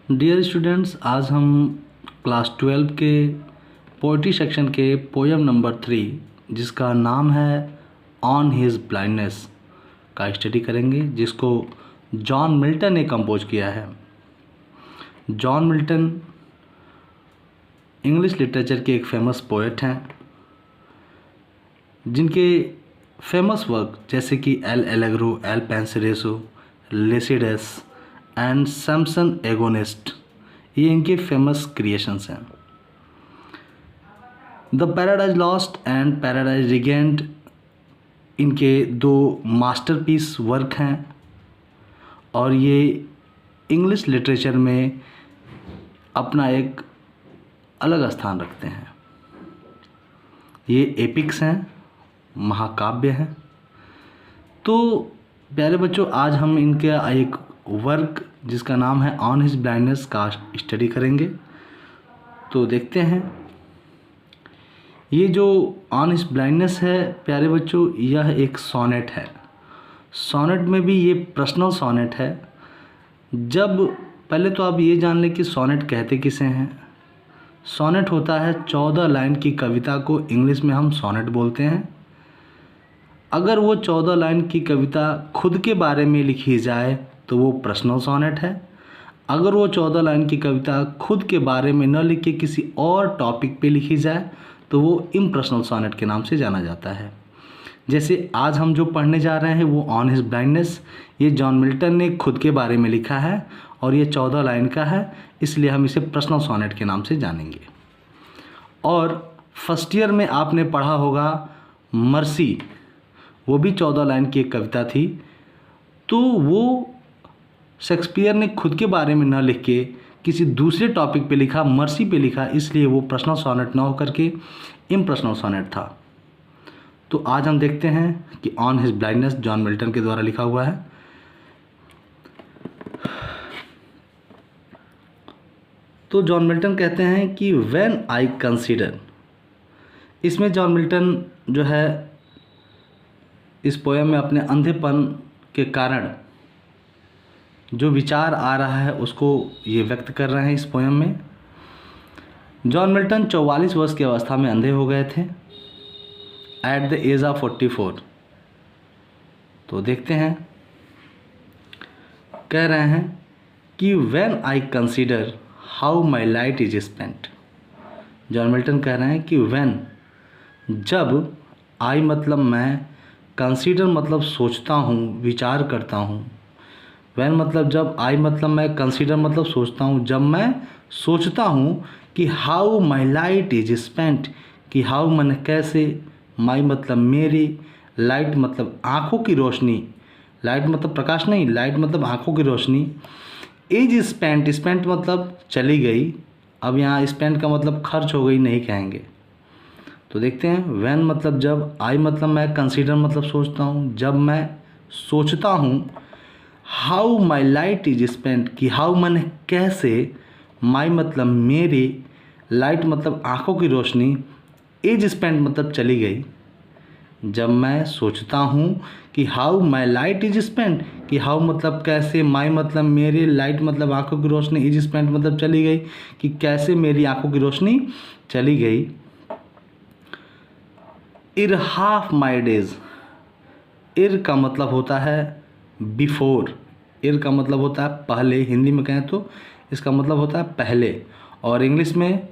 Dear students, आज हम class 12 के पोइट्री सेक्शन के पोएम नंबर 3 जिसका नाम है ऑन हिज ब्लाइंडनेस का स्टडी करेंगे, जिसको जॉन मिल्टन ने कंपोज किया है। जॉन मिल्टन इंग्लिश लिटरेचर के एक फेमस पोएट हैं, जिनके फेमस वर्क जैसे कि L'Allegro, Il Penseroso, Lycidas and Samson Agonistes, ये इनके फेमस क्रिएशंस हैं। The Paradise Lost and Paradise Regained इनके दो मास्टरपीस वर्क हैं और ये इंग्लिश लिटरेचर में अपना एक अलग स्थान रखते हैं। ये एपिक्स हैं, महाकाव्य हैं। तो प्यारे बच्चों, आज हम इनके एक वर्क जिसका नाम है ऑन हिज ब्लाइंडनेस का स्टडी करेंगे। तो देखते हैं, ये जो ऑन हिज ब्लाइंडनेस है प्यारे बच्चों, यह एक सोनेट है। सोनेट में भी ये पर्सनल सोनेट है। जब पहले तो आप ये जान लें कि सोनेट कहते किसे हैं। सोनेट होता है 14 लाइन की कविता को इंग्लिश में हम सोनेट बोलते हैं। अगर वो 14 लाइन की कविता खुद के बारे में लिखी जाए तो वो पर्सनल सोनेट है। अगर वो 14 लाइन की कविता खुद के बारे में न लिख के किसी और टॉपिक पे लिखी जाए तो वो इम्पर्सनल सोनेट के नाम से जाना जाता है। जैसे आज हम जो पढ़ने जा रहे हैं वो ऑन हिज ब्लाइंडनेस, ये जॉन मिल्टन ने खुद के बारे में लिखा है और ये 14 लाइन का है, इसलिए हम इसे पर्सनल सोनेट के नाम से जानेंगे। और फर्स्ट ईयर में आपने पढ़ा होगा मर्सी, वो भी 14 लाइन की एक कविता थी। तो वो शेक्सपियर ने खुद के बारे में न लिख के किसी दूसरे टॉपिक पे लिखा, मर्सी पे लिखा, इसलिए वो पर्सनल सोनेट न होकर के इम्पर्सनल सोनेट था। तो आज हम देखते हैं कि on his blindness John Milton के द्वारा लिखा हुआ है। तो जॉन मिल्टन कहते हैं कि व्हेन आई कंसीडर, इसमें जॉन मिल्टन जो है इस पोएम में अपने अंधेपन के कारण जो विचार आ रहा है उसको ये व्यक्त कर रहे हैं इस पोएम में। जॉन मिल्टन 44 वर्ष की अवस्था में अंधे हो गए थे, एट द एज ऑफ 44। तो देखते हैं, कह रहे हैं कि when I consider how my light is spent. John Milton कह रहे हैं कि व्हेन, जब, आई मतलब मैं, कंसीडर मतलब सोचता हूँ, विचार करता हूँ। व्हेन मतलब जब, आई मतलब मैं, कंसीडर मतलब सोचता हूँ। जब मैं सोचता हूँ कि how my light is spent, कि हाउ मन कैसे, माई मतलब मेरी, लाइट मतलब आँखों की रोशनी, लाइट मतलब प्रकाश नहीं, लाइट मतलब आँखों की रोशनी, इज स्पेंट, स्पेंट मतलब चली गई। अब यहाँ स्पेंट का मतलब खर्च हो गई नहीं कहेंगे। तो देखते हैं, व्हेन मतलब जब, आई मतलब मैं, कंसीडर मतलब सोचता हूँ। जब मैं सोचता हूँ, how my light is spent, कि हाउ मन कैसे, माई मतलब मेरी, लाइट मतलब आँखों की रोशनी, इज स्पेंट मतलब चली गई। जब मैं सोचता हूँ कि how my light is spent, कि हाउ मतलब कैसे, माई मतलब मेरी, लाइट मतलब आँखों की रोशनी, इज स्पेंट मतलब चली गई, कि कैसे मेरी आँखों की रोशनी चली गई। इर हाफ माई डेज, इर का मतलब होता है बिफोर, इर का मतलब होता है पहले, हिंदी में कहें तो इसका मतलब होता है पहले, और इंग्लिश में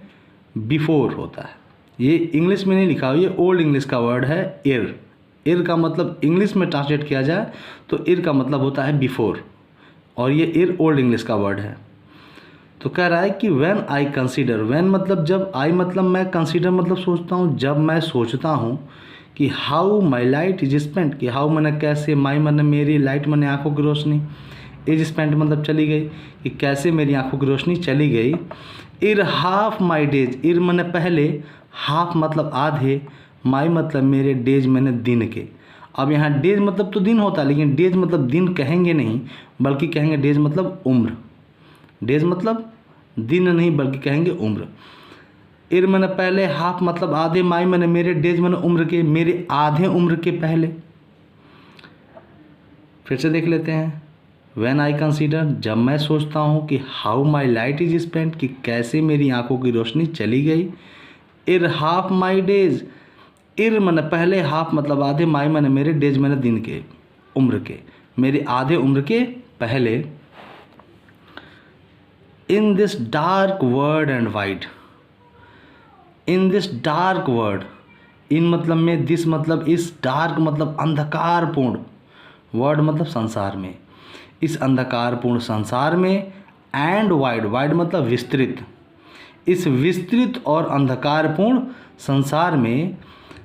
बिफोर होता है। ये इंग्लिश में नहीं लिखा हुआ, ये ओल्ड इंग्लिश का वर्ड है इर। इर का मतलब इंग्लिश में ट्रांसलेट किया जाए तो इर का मतलब होता है बिफोर, और ये इर ओल्ड इंग्लिश का वर्ड है। तो कह रहा है कि व्हेन आई कंसीडर, व्हेन मतलब जब, आई मतलब मैं, कंसीडर मतलब सोचता हूँ। जब मैं सोचता हूँ कि how my light is spent, कि हाउ मैंने कैसे, माई मैंने मेरी, लाइट मैंने आँखों की रोशनी, इज स्पेंट मतलब चली गई, कि कैसे मेरी आँखों की रोशनी चली गई। इर हाफ माई डेज, इर मैंने पहले, हाफ मतलब आधे, माई मतलब मेरे, डेज मैंने दिन के। अब यहाँ डेज मतलब तो दिन होता है, लेकिन डेज मतलब दिन कहेंगे नहीं, बल्कि कहेंगे डेज मतलब उम्र। डेज मतलब दिन नहीं, बल्कि कहेंगे उम्र। इर मैंने पहले, हाफ मतलब आधे, माई मैंने मेरे, डेज मैंने उम्र के, मेरे आधे उम्र के पहले। फिर से देख लेते हैं, व्हेन आई कंसीडर जब मैं सोचता हूँ कि how my light is spent कि कैसे मेरी आंखों की रोशनी चली गई। इर हाफ माई डेज, इर मैंने पहले, हाफ मतलब आधे, माई मैंने मेरे, डेज मैंने दिन के, उम्र के, मेरे आधे उम्र के पहले। In this dark world and wide, in this dark world, in मतलब में, दिस मतलब इस, डार्क मतलब अंधकारपूर्ण, वर्ड मतलब संसार में, इस अंधकारपूर्ण संसार में, एंड वाइड, वाइड मतलब विस्तृत, इस विस्तृत और अंधकारपूर्ण संसार में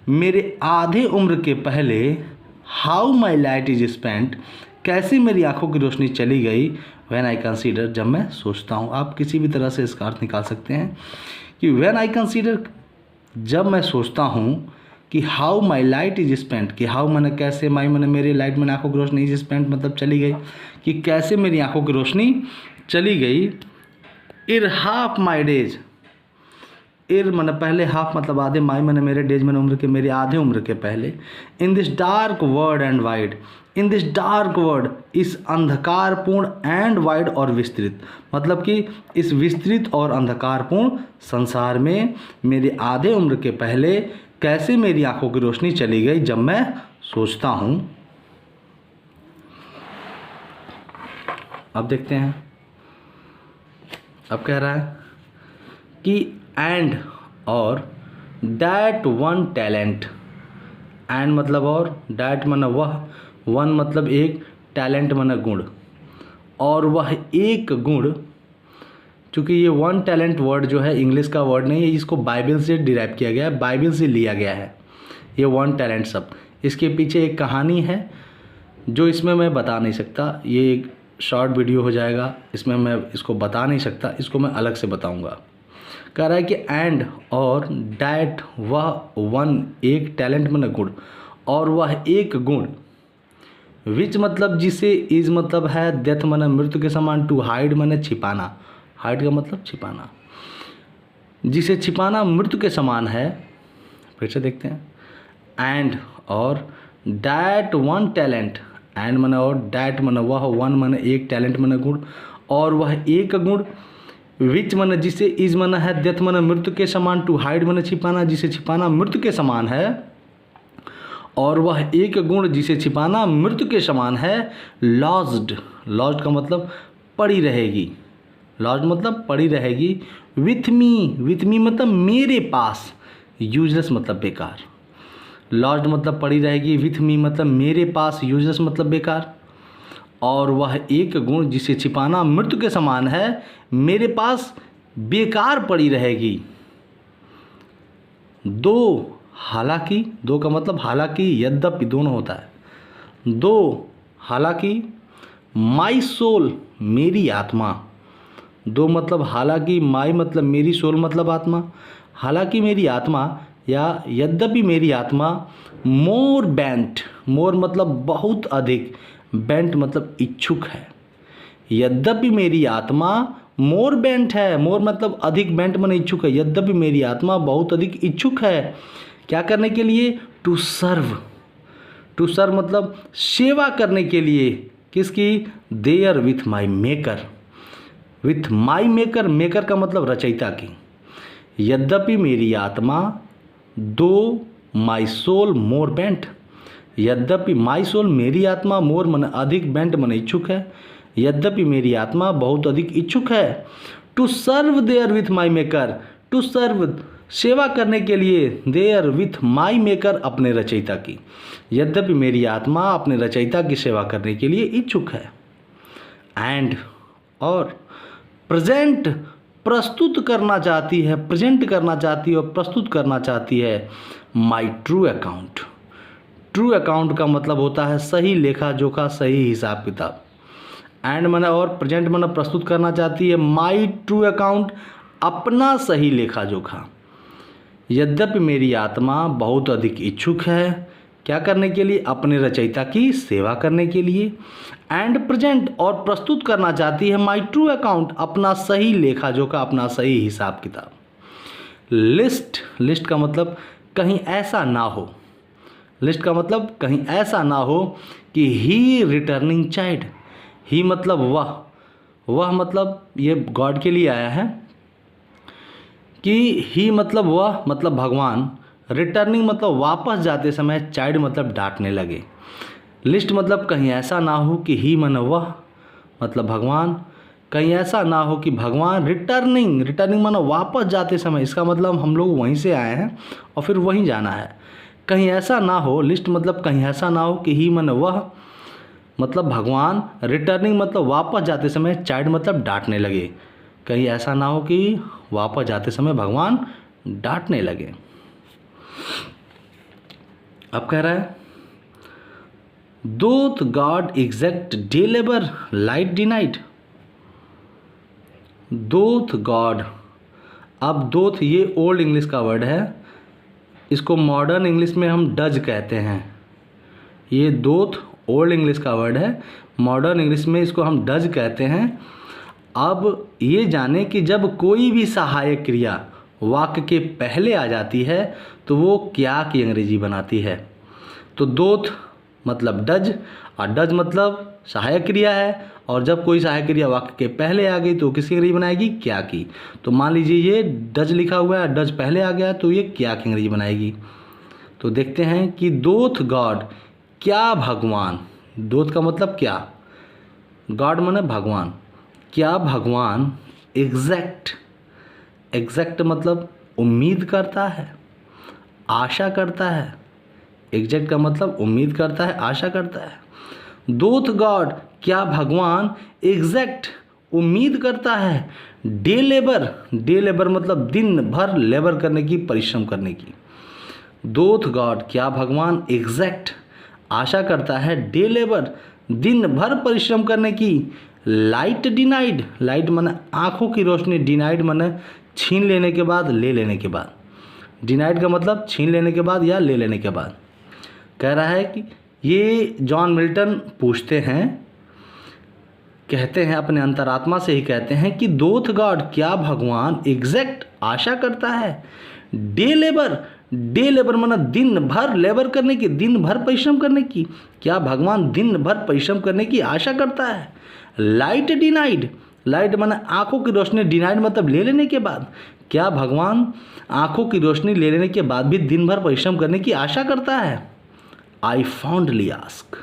मेरे आधे उम्र के पहले, how my light is spent कैसे मेरी आंखों की रोशनी चली गई। व्हेन आई कंसीडर जब मैं सोचता हूँ, आप किसी भी तरह से इसका अर्थ निकाल सकते हैं कि व्हेन आई कंसीडर जब मैं सोचता हूँ कि how my light is spent, कि हाउ मैंने कैसे, माई मैंने मेरे, लाइट मैंने आंखों की रोशनी, इज स्पेंट मतलब चली गई, कि कैसे मेरी आंखों की रोशनी चली गई। इर हाफ माई डेज, इर मैंने पहले, हाफ मतलब आधे, माई मैंने मेरे, डेज मैंने उम्र के, मेरे आधे उम्र के पहले। In this dark world and wide, in this dark word, इस अंधकारपूर्ण, एंड वाइड और विस्तृत मतलब कि इस विस्तृत और अंधकारपूर्ण संसार में मेरे आधे उम्र के पहले कैसे मेरी आंखों की रोशनी चली गई जब मैं सोचता हूँ। अब देखते हैं, अब कह रहा है कि एंड और डैट वन टैलेंट, एंड मतलब और, डैट मन वह, वन मतलब एक, टैलेंट मन गुण, और वह एक गुण, चूँकि ये वन टैलेंट वर्ड जो है इंग्लिश का वर्ड नहीं है, इसको बाइबल से डिराइव किया गया है, बाइबल से लिया गया है ये वन टैलेंट शब्द। इसके पीछे एक कहानी है जो इसमें मैं बता नहीं सकता, ये एक शॉर्ट वीडियो हो जाएगा, इसमें मैं इसको बता नहीं सकता, इसको मैं अलग से बताऊंगा। कह रहा है कि एंड और डैट वह वन एक, टैलेंट मन गुण, और वह एक गुण, विच मतलब जिसे, इज मतलब है, डेथ मन मृत्यु के समान, टू हाइड मन छिपाना, हाइड का मतलब छिपाना, जिसे छिपाना मृत्यु के समान है। फिर से देखते हैं, एंड और डैट वन टैलेंट, एंड मन और डैट मन वह, वन मन एक, टैलेंट मन गुण, और वह एक गुण, विच मन जिसे, इज मन है, डेथ मन मृत्यु के समान, टू हाइड मन छिपाना, जिसे छिपाना मृत्यु के समान है, और वह एक गुण जिसे छिपाना मृत्यु के समान है। लॉज्ड, लॉज्ड का मतलब पड़ी रहेगी, लॉज्ड मतलब पड़ी रहेगी, विथ मी, विथ मी मतलब मेरे पास, यूजलेस मतलब बेकार, लॉज्ड मतलब पड़ी रहेगी, विथ मी मतलब मेरे पास, यूजलेस मतलब बेकार, और वह एक गुण जिसे छिपाना मृत्यु के समान है, मेरे पास बेकार पड़ी रहेगी। दो, हालांकि, दो का मतलब हालांकि, यद्यपि दोनों होता है। दो, हालांकि, माई सोल मेरी आत्मा, दो मतलब हालांकि, माई मतलब मेरी, सोल मतलब आत्मा, हालांकि मेरी आत्मा या यद्यपि मेरी आत्मा, मोर बेंट, मोर मतलब बहुत अधिक, बेंट मतलब इच्छुक है, यद्यपि मेरी आत्मा मोर बेंट है, मोर मतलब अधिक, बेंट मन इच्छुक है, यद्यपि मेरी आत्मा बहुत अधिक इच्छुक है, क्या करने के लिए, टू सर्व, टू सर्व मतलब सेवा करने के लिए, किसकी, there with my maker, with my maker, maker का मतलब रचयिता की। यद्यपि मेरी आत्मा, दो माई सोल मोर बेंट, यद्यपि माई सोल मेरी आत्मा, मोर मन अधिक, बेंट मन इच्छुक है, यद्यपि मेरी आत्मा बहुत अधिक इच्छुक है, to serve there with my maker, to serve सेवा करने के लिए, देयर विथ माई मेकर अपने रचयिता की, यद्यपि मेरी आत्मा अपने रचयिता की सेवा करने के लिए इच्छुक है। एंड और प्रेजेंट प्रस्तुत करना चाहती है, प्रेजेंट करना चाहती है और प्रस्तुत करना चाहती है my true account. True account का मतलब होता है सही लेखा जोखा, सही हिसाब किताब। एंड मैंने और प्रेजेंट मैंने प्रस्तुत करना चाहती है माई ट्रू अकाउंट, अपना सही लेखा जोखा। यद्यपि मेरी आत्मा बहुत अधिक इच्छुक है, क्या करने के लिए, अपने रचयिता की सेवा करने के लिए। एंड प्रेजेंट और प्रस्तुत करना चाहती है माई ट्रू अकाउंट, अपना सही लेखा जोखा, अपना सही हिसाब किताब। लिस्ट, लिस्ट का मतलब कहीं ऐसा ना हो, लिस्ट का मतलब कहीं ऐसा ना हो कि ही रिटर्निंग चाइल्ड, ही मतलब वह मतलब ये गॉड के लिए आया है कि ही मतलब वह मतलब भगवान, रिटर्निंग मतलब वापस जाते समय, चाइल्ड मतलब डांटने लगे। लिस्ट मतलब कहीं ऐसा ना हो कि ही मन वह मतलब भगवान, कहीं ऐसा ना हो कि भगवान रिटर्निंग मानो वापस जाते समय, इसका मतलब हम लोग वहीं से आए हैं और फिर वहीं जाना है। कहीं ऐसा ना हो, लिस्ट मतलब कहीं ऐसा ना हो कि ही मन वह मतलब भगवान, रिटर्निंग मतलब वापस जाते समय, चाइल्ड मतलब डांटने लगे। कहीं ऐसा ना हो कि वापस जाते समय भगवान डांटने लगे। अब कह रहा है doth God exact day labour light denied. Doth God, अब दोथ ये ओल्ड इंग्लिश का वर्ड है, इसको मॉडर्न इंग्लिश में हम डज कहते हैं। ये दोथ ओल्ड इंग्लिश का वर्ड है, मॉडर्न इंग्लिश में इसको हम डज कहते हैं। अब ये जाने कि जब कोई भी सहायक क्रिया वाक्य के पहले आ जाती है तो वो क्या की अंग्रेजी बनाती है। तो दोथ मतलब डज, और डज मतलब सहायक क्रिया है, और जब कोई सहायक क्रिया वाक्य के पहले आ गई तो किसकी अंग्रेजी बनाएगी, क्या की। तो मान लीजिए ये डज लिखा हुआ है, डज पहले आ गया तो ये क्या की अंग्रेजी बनाएगी। तो देखते हैं कि दोथ गॉड, क्या भगवान, दोथ का मतलब क्या, गॉड माने भगवान, क्या भगवान एग्जैक्ट मतलब उम्मीद करता है, आशा करता है। एग्जैक्ट का मतलब उम्मीद करता है, आशा करता है। दोथ गॉड, क्या भगवान एग्जैक्ट उम्मीद करता है डे लेबर मतलब दिन भर लेबर करने की, परिश्रम करने की। दोथ गॉड, क्या भगवान एग्जैक्ट आशा करता है डे लेबर दिन भर परिश्रम करने की, लाइट डिनाइड, लाइट माने आंखों की रोशनी, डिनाइड माने छीन लेने के बाद, ले लेने के बाद। डिनाइड का मतलब छीन लेने के बाद या ले लेने के बाद। कह रहा है कि ये जॉन मिल्टन पूछते हैं, कहते हैं अपने अंतरात्मा से ही कहते हैं कि दोथ गॉड, क्या भगवान एग्जैक्ट आशा करता है डे लेबर माना दिन भर लेबर करने की, दिन भर परिश्रम करने की। क्या भगवान दिन भर परिश्रम करने की आशा करता है। लाइट डिनाइड, लाइट माना आंखों की रोशनी, डिनाइड मतलब ले लेने के बाद। क्या भगवान आंखों की रोशनी ले लेने के बाद भी दिन भर परिश्रम करने की आशा करता है। आई फॉन्डली आस्क,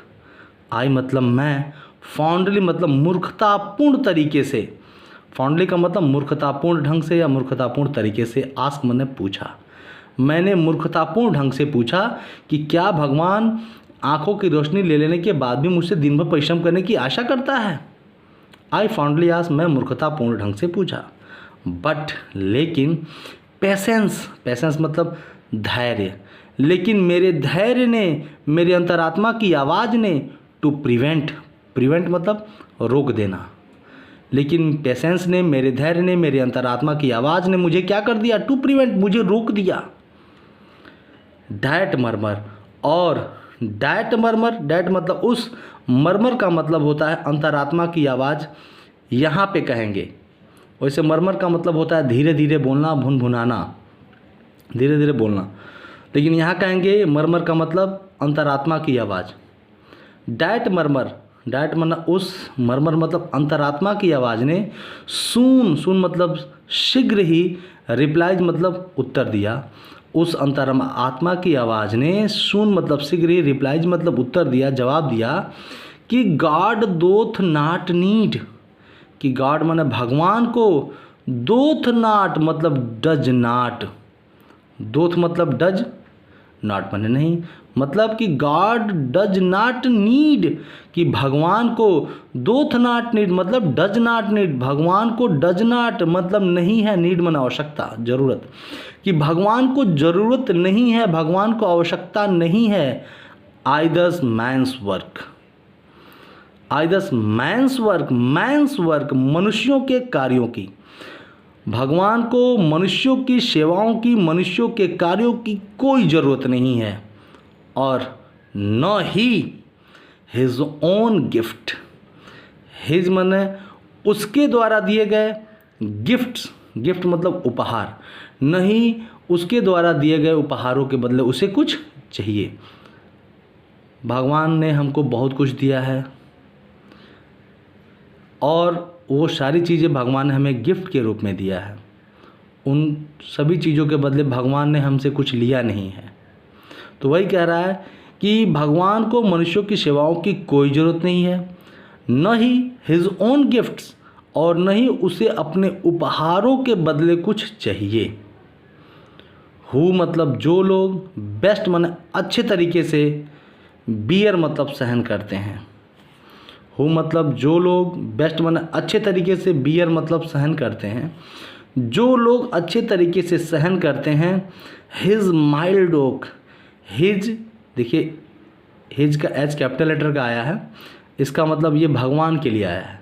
आई मतलब मैं, फॉन्डली मतलब मूर्खतापूर्ण तरीके से, फॉन्डली का मतलब मूर्खतापूर्ण ढंग से या मूर्खतापूर्ण तरीके से, आस्क मैंने पूछा, मैंने मूर्खतापूर्ण ढंग से पूछा कि क्या भगवान आंखों की रोशनी ले लेने के बाद भी मुझसे दिन भर परिश्रम करने की आशा करता है। आई फॉन्डली आस्क, मैं मूर्खतापूर्ण ढंग से पूछा। बट लेकिन पेशेंस मतलब धैर्य, लेकिन मेरे धैर्य ने, मेरे अंतरात्मा की आवाज़ ने, टू प्रिवेंट मतलब रोक देना, लेकिन पेशेंस ने, मेरे धैर्य ने, मेरे अंतरात्मा की आवाज़ ने मुझे क्या कर दिया, टू प्रिवेंट मुझे रोक दिया। डैट मरमर, और डैट मतलब उस, मरमर का मतलब होता है अंतरात्मा की आवाज़, यहाँ पे कहेंगे। वैसे मरमर का मतलब होता है धीरे धीरे बोलना, भुनभुनाना, धीरे धीरे बोलना, लेकिन यहाँ कहेंगे मरमर का मतलब अंतरात्मा की आवाज़। डैट मतलब उस, मरमर मतलब अंतरात्मा की आवाज़ ने, सून मतलब शीघ्र ही, रिप्लाइज मतलब उत्तर दिया। उस अंतरात्मा की आवाज़ ने सून मतलब शीघ्र ही, रिप्लाइज मतलब उत्तर दिया, जवाब दिया कि गॉड दोथ नॉट नीड, कि गॉड माने भगवान को, दोथ नॉट मतलब डज नॉट, दोथ मतलब डज, नॉट माने नहीं, मतलब कि गॉड डज नॉट नीड, कि भगवान को, दोथ नॉट नीड मतलब डज नॉट नीड, भगवान को डज नॉट मतलब नहीं है, नीड माने आवश्यकता, जरूरत, कि भगवान को जरूरत नहीं है, भगवान को आवश्यकता नहीं है। आइदर्स मैंस वर्क मनुष्यों के कार्यों की, भगवान को मनुष्यों की सेवाओं की, मनुष्यों के कार्यों की कोई ज़रूरत नहीं है, और न ही हिज ओन गिफ्ट, हिज माने उसके द्वारा दिए गए, गिफ्ट मतलब उपहार, नहीं उसके द्वारा दिए गए उपहारों के बदले उसे कुछ चाहिए। भगवान ने हमको बहुत कुछ दिया है, और वो सारी चीज़ें भगवान ने हमें गिफ्ट के रूप में दिया है। उन सभी चीज़ों के बदले भगवान ने हमसे कुछ लिया नहीं है। तो वही कह रहा है कि भगवान को मनुष्यों की सेवाओं की कोई ज़रूरत नहीं है, न ही हिज ओन गिफ्ट्स, और न ही उसे अपने उपहारों के बदले कुछ चाहिए। हु मतलब जो लोग, बेस्ट माने अच्छे तरीके से, बियर मतलब सहन करते हैं। हु मतलब जो लोग, बेस्ट माने अच्छे तरीके से, बियर मतलब सहन करते हैं। जो लोग अच्छे तरीके से सहन करते हैं। हिज माइल्ड ओक, हिज देखिए हिज का एच कैपिटल लेटर का आया है, इसका मतलब ये भगवान के लिए आया है।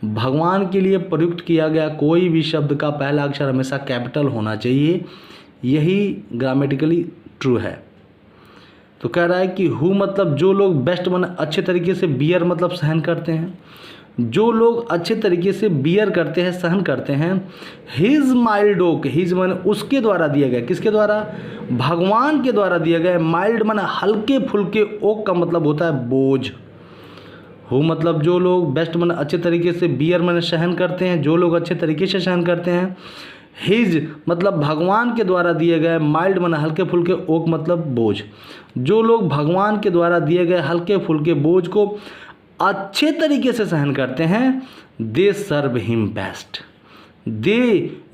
भगवान के लिए प्रयुक्त किया गया कोई भी शब्द का पहला अक्षर हमेशा कैपिटल होना चाहिए, यही ग्रामेटिकली ट्रू है। तो कह रहा है कि हु मतलब जो लोग, बेस्ट माने अच्छे तरीके से, बियर मतलब सहन करते हैं। जो लोग अच्छे तरीके से बियर करते हैं, सहन करते हैं। हिज माइल्ड ओक, हिज माने उसके द्वारा दिया गया, किसके द्वारा? भगवान के द्वारा दिया गया। माइल्ड माने हल्के फुल्के, ओक का मतलब होता है बोझ। हु मतलब जो लोग, बेस्ट माने अच्छे तरीके से, बियर माने सहन करते हैं, जो लोग अच्छे तरीके से सहन करते हैं। हिज मतलब भगवान के द्वारा दिए गए, माइल्ड माने हल्के फुल्के, ओक मतलब बोझ। जो लोग भगवान के द्वारा दिए गए हल्के फुल्के बोझ को अच्छे तरीके से सहन करते हैं, दे सर्व हिम बेस्ट। दे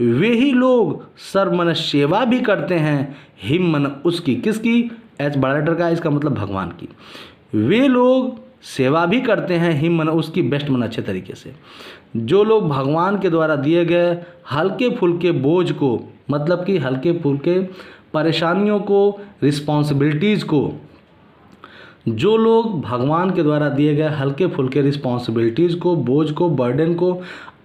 वे ही लोग, सर्व माने सेवा भी करते हैं, हिम माने उसकी, किसकी? एच बड़ा लेटर का, इसका मतलब भगवान की। वे लोग सेवा भी करते हैं, हिम माने उसकी, बेस्ट माने अच्छे तरीके से। जो लोग भगवान के द्वारा दिए गए हल्के फुल्के बोझ को, मतलब कि हल्के फुल्के परेशानियों को, रिस्पॉन्सिबिलिटीज़ को, जो लोग भगवान के द्वारा दिए गए हल्के फुल्के रिस्पॉन्सिबिलिटीज़ को, बोझ को, बर्डन को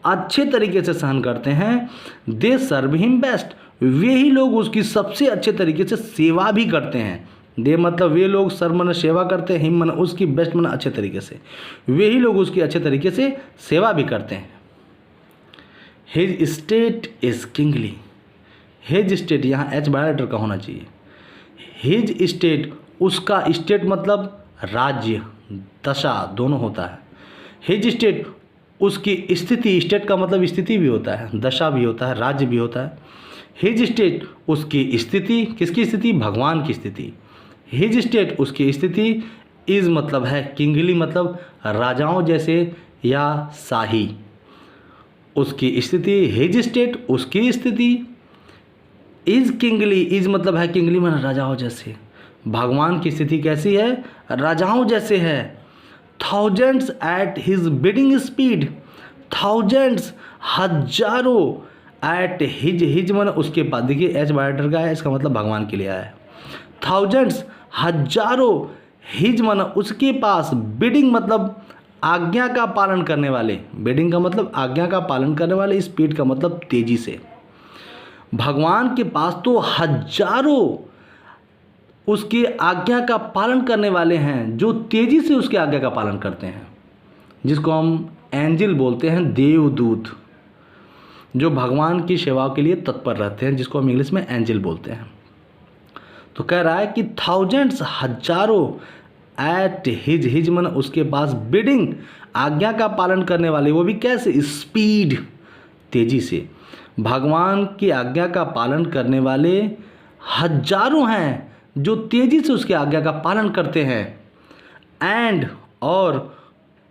अच्छे तरीके से सहन करते हैं, दे सर्व हिम बेस्ट। वे ही लोग उसकी सबसे अच्छे तरीके से सेवा भी करते हैं। दे मतलब वे लोग, सर्व माने सेवा करते हैं, हिम माने उसकी, बेस्ट माने अच्छे तरीके से। वे ही लोग उसकी अच्छे तरीके से सेवा भी करते हैं। His state is kingly. His state, यहाँ एच बड़ा लेटर का होना चाहिए। हिज स्टेट, उसका, स्टेट मतलब राज्य, दशा दोनों होता है। हिज स्टेट उसकी स्थिति, स्टेट का मतलब स्थिति भी होता है, दशा भी होता है, राज्य भी होता है। हिज स्टेट उसकी स्थिति, किसकी स्थिति? भगवान की स्थिति। हिज स्टेट उसकी स्थिति, इज मतलब है किंगली, मतलब राजाओं जैसे या शाही। उसकी स्थिति, हिज स्टेट उसकी स्थिति, इज किंगली, इज मतलब है किंगली माने राजाओं जैसे। भगवान की स्थिति कैसी है? राजाओं जैसे है। Thousands at his bidding speed, thousands हजारों, एट हिज, हिज माने उसके पास, देखिए एच बायोटर का है, इसका मतलब भगवान के लिए आया है। थाउजेंड्स हजारों, हिज माने उसके पास, बिडिंग मतलब आज्ञा का पालन करने वाले, बिडिंग का मतलब आज्ञा का पालन करने वाले, स्पीड का मतलब तेजी से। भगवान के पास तो हजारों उसकी आज्ञा का पालन करने वाले हैं, जो तेजी से उसकी आज्ञा का पालन करते हैं, जिसको हम एंजल बोलते हैं, देवदूत, जो भगवान की सेवा के लिए तत्पर रहते हैं, जिसको हम इंग्लिश में एंजल बोलते हैं। तो कह रहा है कि थाउजेंड्स हजारों, एट हिज, हिज मन उसके पास, बिडिंग आज्ञा का पालन करने वाले, वो भी कैसे? स्पीड, तेजी से। भगवान की आज्ञा का पालन करने वाले हजारों हैं, जो तेजी से उसकी आज्ञा का पालन करते हैं। एंड और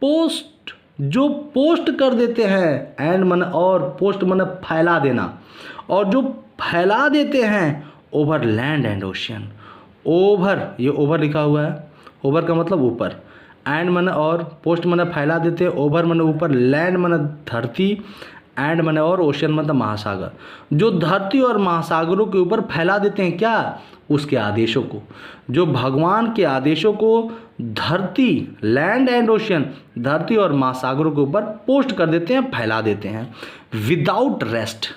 पोस्ट, जो पोस्ट कर देते हैं, एंड मन और पोस्ट मन फैला देना, और जो फैला देते हैं over land and ocean. Over, ये ओवर लिखा हुआ है, ओवर का मतलब ऊपर, एंड मन और, पोस्ट मन फैला देते हैं, ओवर मन ऊपर, लैंड मन धरती, एंड मन और, ओशियन मतलब महासागर। जो धरती और महासागरों के ऊपर फैला देते हैं क्या? उसके आदेशों को। जो भगवान के आदेशों को धरती, लैंड एंड ओशियन, धरती और महासागरों के ऊपर पोस्ट कर देते हैं, फैला देते हैं, विदाउट रेस्ट,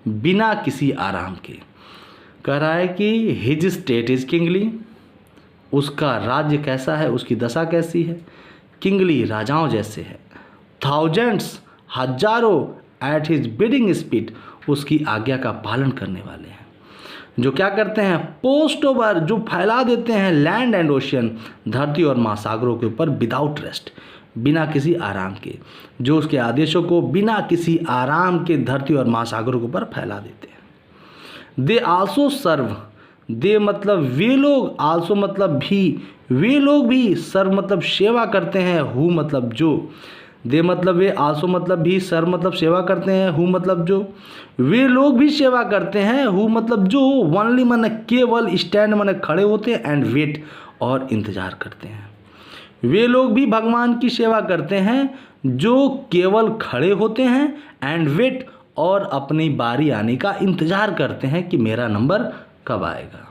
बिना किसी आराम के। कह रहा है कि हिज स्टेट इज किंगली, उसका राज्य कैसा है, उसकी दशा कैसी है? किंगली, राजाओं जैसे है। थाउजेंड्स, हजारों, एट हिज बिडिंग स्पीड, उसकी आज्ञा का पालन करने वाले हैं, जो क्या करते हैं? पोस्ट ओवर, जो फैला देते हैं, लैंड एंड ओशियन, धरती और महासागरों के ऊपर, विदाउट रेस्ट, बिना किसी आराम के, जो उसके आदेशों को बिना किसी आराम के धरती और महासागरों के ऊपर फैला देते हैं। दे आल्सो सर्व, दे मतलब वे लोग, आल्सो मतलब भी, वे लोग भी, सर्व मतलब सेवा करते हैं, हु मतलब जो, दे मतलब वे, आल्सो मतलब भी, सर्व मतलब सेवा करते हैं, हु मतलब जो, वे लोग भी सेवा करते हैं, हु मतलब जो, ओनली माने केवल, स्टैंड माने खड़े होते हैं, एंड वेट और इंतजार करते हैं। वे लोग भी भगवान की सेवा करते हैं जो केवल खड़े होते हैं, एंड वेट और अपनी बारी आने का इंतजार करते हैं कि मेरा नंबर कब आएगा।